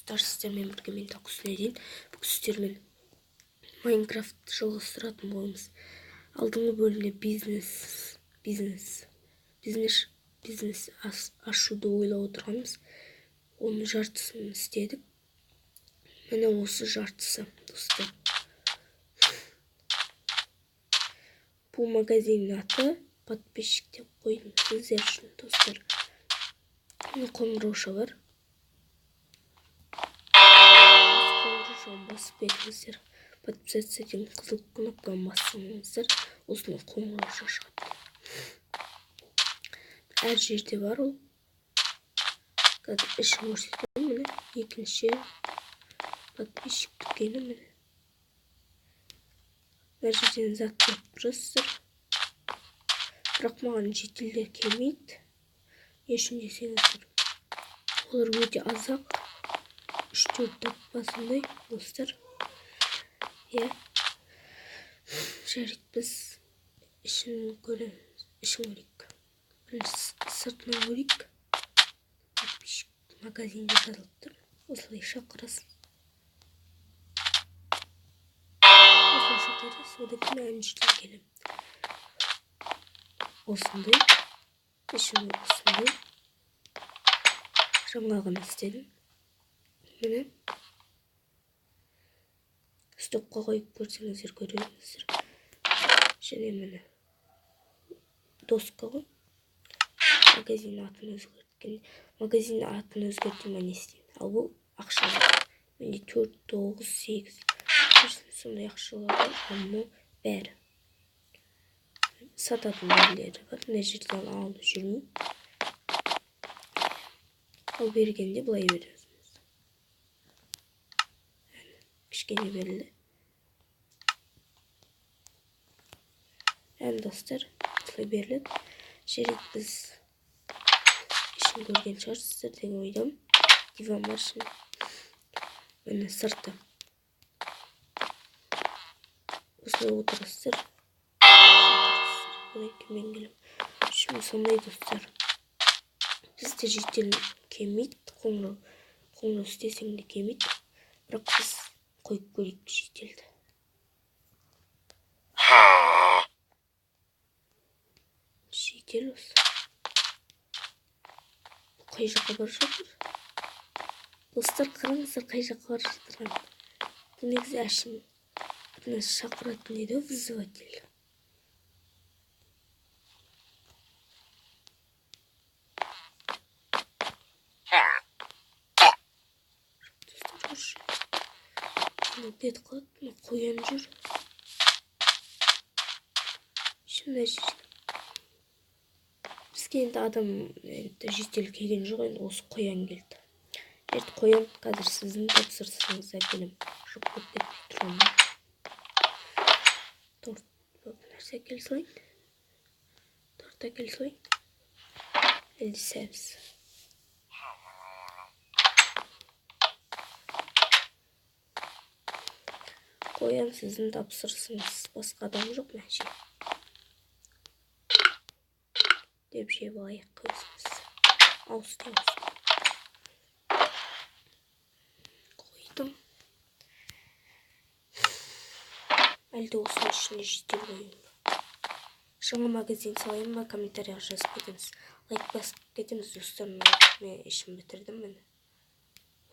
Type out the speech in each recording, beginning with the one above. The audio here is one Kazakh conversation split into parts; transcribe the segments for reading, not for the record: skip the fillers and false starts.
достар, сіздермен бірге мен Тақүсінеден бүгін сіздермен Майнкрафт жалғастыратын боламыз. Алдыңғы бөлімде бизнес ашуды ойлап отырғанбыз. Оның жартысын істедік. Міне осы жартысы, достар. Бұл магазиннің аты подписчик деп қойдым сіздер үшін, достар. Міне қоңырауша бар. Қоңыраушаны басып кетіңіздер. Подписаться деген қызыл кнопканы бассаңыздар, осындай қоңырауша шығады. Әр жерде бар ол. Қазір ішін көрсетемін, міне екінші подписчик дүкені, міне. Мына жерден зат көріп тұрсыздар. Бірақ маған жетелдер келмейді. Не үшін десеңіздер, олар өте азақ. 3-4 таппасындай, достар. Жарайды, біз ішін көреміз. Ішін көрейік. Бірінші сыртынан көрейік. Подписчик магазинде жазылып тұр. Осылай шақырасыз. Осылай шақырасыз. Одан кейін ән жерден келем. Осындай. Ішін осындай. Жаңағыны істедім. Міне. Стопқа қойып көрсеңіздер көресіздер. Және міне. Доска ғой. Магазин атын өзгерткен. Магазин атын өзгерткен не істеймін. Ал бұл ақшалар. Менде 4, 9, 8. Сондай ақшалар бар. Амы бәрі. Сататын бәрлері бар. Мына жерден алып жүрмін. Ал бергенде былай бересіңіз. Кішкене берілді. Достар, осылай беріледі. Жарайды, біз ішін көрген шығарсыздар деген ойдам. Диван бар ішінде. Міне сырты. Осылай отырасыздар. Олай кіммен келем. Şimdi сондай достар. Бізде жетел келмейді. Қоңырау істесең де келмейді. Бірақ біз қойып көрейік жетелді. Жетел осы. Қай жаққа бар жатыр? Достар, қараңыздар, қай жаққа бар жатыр. Бұл негізі әшім. Бір нәрсе шақыратын еді, вызыватель. Бет қалады, қоян жүр. Şimdi бізге енді адам жетел келген жоқ, енді осы қоян келді. Ерді қоян, қазір сіздің тапсырсаңызға келем. Жоқ көп кетпей тұрмын. Торт нәрсе әкел салайын. Торт әкел салайын. Әлде сәбіз. Қоян сіздің тапсырсыңыз. Басқа адам жоқ мәше. Деп жеп алайық өзіміз. Ауысты. Қойдым. Әлде осының ішінде жетел қойын. Жаңа магазин салайын ба, комментарияға жазып кетіңіз. Лайк басып кетіңіз, достар. Мен ішін бітірдім. Міне.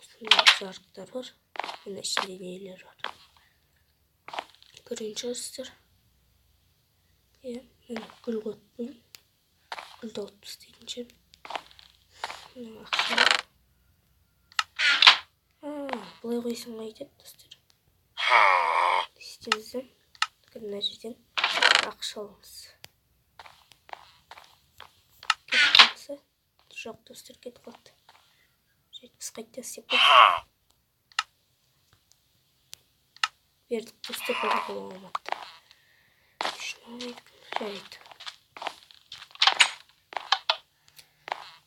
Осындай жарықтар бар. Міне ішінде нелер бар. Көрген шығарсыздар. Міне гүл қойып. Гүлді отып істейтін жер. Міне ақша. Бұлай қойсын қайтеді, достар. Істемізден. Мына жерден ақша алыңыз. Кетіп қалса. Жоқ, достар, кетіп қалды. Біз қайтта істеп қойдық. Бердік, достар, бұл алмады. Жарайды.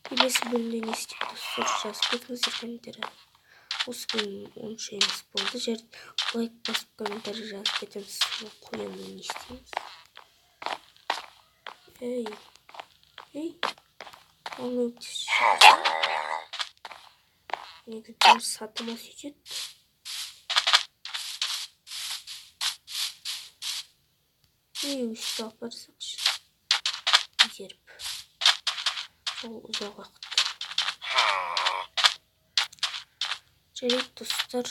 Келесі бөлімде не істеп достар, жазып кетіңіздер комментарияға. Осы бөлім онша емес болды. Жарайды, лайк басып комментария жазып кетіңіз. Қоянды не істейміз? негізі бір сатыма сөйтеді. Үстіп апарсақшы. Зеріп. Сол ұзақ уақыт. Жарайды, достар.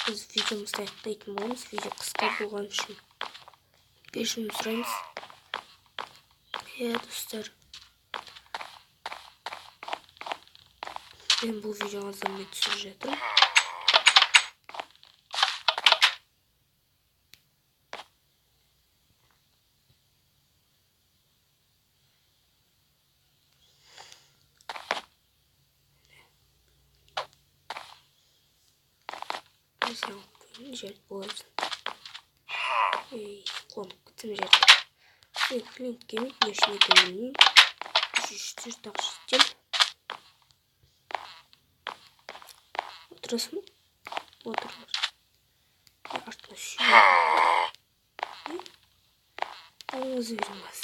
Біз видеомызды аяқтайтын боламыз. Видео қысқа болған үшін кешірім сұраймыз. Достар. Мен бұл видеоны азанмен түсіріп жатырмын. Жел болады. Қонып кетсем жерді. Клиент келмейді, не үшін екенін білмеймін. Үш тағы жетем. Отырасың ба? Отырмыз. Артына сүйіп. Өзі бермez.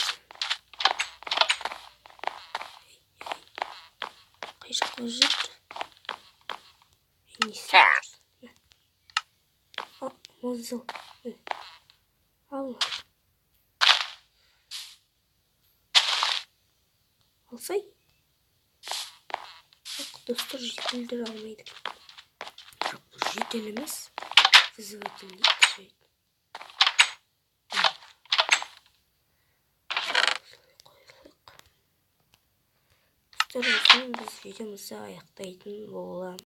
Қай жаққа жүрді? Не істейміз? Мозыл. Ал. Алсай. Достар, жетелдер алмайды. Бірақ бұл жетел емес. Вызыватель дейді. Достар, осымен біз видеомызды аяқтайтын боламыз.